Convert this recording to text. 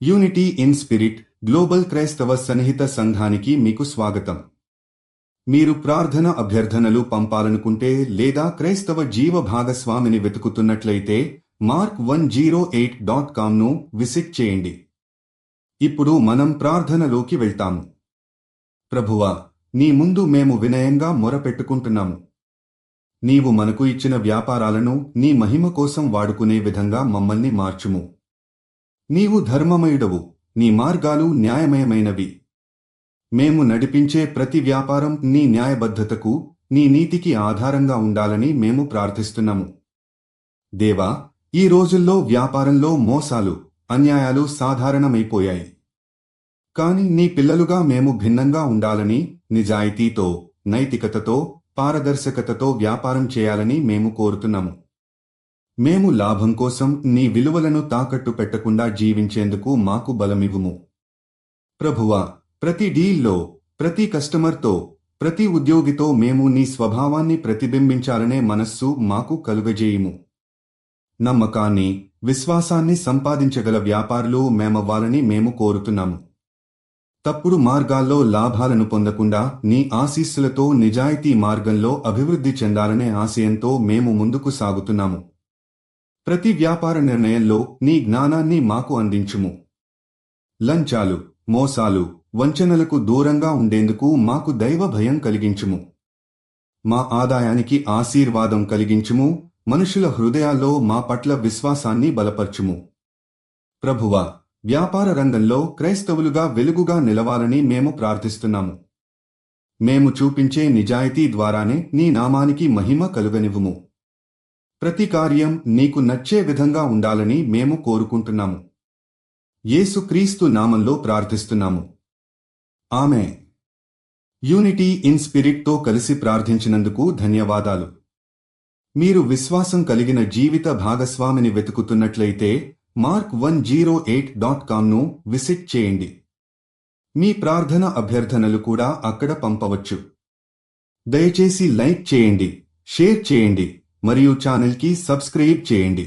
Unity in spirit global క్రైస్తవ సన్నిహిత సంఘానికి మీకు స్వాగతం. మీరు ప్రార్థన అభ్యర్థనలు పంపాలనుకుంటే లేదా క్రైస్తవ జీవ భాగస్వామిని వెతుకుతున్నట్లయితే mark108.comను విజిట్ చేయండి. ఇప్పుడు మనం ప్రార్థనలోకి వెళ్తాము. ప్రభువా, నీ ముందు మేము వినయంగా మొరపెట్టుకుంటున్నాము. నీవు మనకు ఇచ్చిన వ్యాపారాలను నీ మహిమ కోసం వాడుకునే విధంగా మమ్మల్ని మార్చుము. నీవు ధర్మమయుడవు, నీ మార్గాలు న్యాయమయమైనవి. మేము నడిపించే ప్రతి వ్యాపారం నీ న్యాయబద్ధతకు, నీ నీతికి ఆధారంగా ఉండాలని మేము ప్రార్థిస్తున్నాము. దేవా, ఈ రోజుల్లో వ్యాపారంలో మోసాలు, అన్యాయాలు సాధారణమైపోయాయి. కాని నీ పిల్లలుగా మేము భిన్నంగా ఉండాలని, నిజాయితీతో, నైతికతతో, పారదర్శకతతో వ్యాపారం చేయాలని మేము కోరుతున్నాము. మేము లాభం కోసం నీ విలువలను తాకట్టు పెట్టకుండా జీవించేందుకు మాకు బలమివ్వుము. ప్రభువా, ప్రతి డీల్లో, ప్రతి కస్టమర్తో, ప్రతి ఉద్యోగితో మేము నీ స్వభావాన్ని ప్రతిబింబించాలనే మనస్సు మాకు కలుగజేయుము. నమ్మకాన్ని, విశ్వాసాన్ని సంపాదించగల వ్యాపారులు మేమవ్వాలని మేము కోరుతున్నాము. తప్పుడు మార్గాల్లో లాభాలను పొందకుండా నీ ఆశీస్సులతో నిజాయితీ మార్గంలో అభివృద్ధి చెందాలనే ఆశయంతో మేము ముందుకు సాగుతున్నాము. ప్రతి వ్యాపార నిర్ణయంలో నీ జ్ఞానాన్ని మాకు అందించుము. లంచాలు, మోసాలు, వంచనలకు దూరంగా ఉండేందుకు మాకు దైవ భయం కలిగించుము. మా ఆదాయానికి ఆశీర్వాదం కలిగించుము. మనుషుల హృదయాల్లో మా పట్ల విశ్వాసాన్ని బలపర్చుము. ప్రభువా, వ్యాపార రంగంలో క్రైస్తవులుగా వెలుగుగా నిలవాలని మేము ప్రార్థిస్తున్నాము. మేము చూపించే నిజాయితీ ద్వారానే నీ నామానికి మహిమ కలుగనివ్వుము. ప్రతి కార్యం నీకు నచ్చే విధంగా ఉండాలని మేము కోరుకుంటున్నాము. యేసుక్రీస్తు నామంలో ప్రార్థిస్తున్నాము. ఆమేన్. యూనిటీ ఇన్ స్పిరిట్తో కలిసి ప్రార్థించినందుకు ధన్యవాదాలు. మీరు విశ్వాసం కలిగిన జీవిత భాగస్వామిని వెతుకుతున్నట్లయితే mark108.comను విజిట్ చేయండి. మీ ప్రార్థన అభ్యర్థనలు కూడా అక్కడ పంపవచ్చు. దయచేసి లైక్ చేయండి, షేర్ చేయండి మరియు ఛానల్కి సబ్స్క్రైబ్ చేయండి.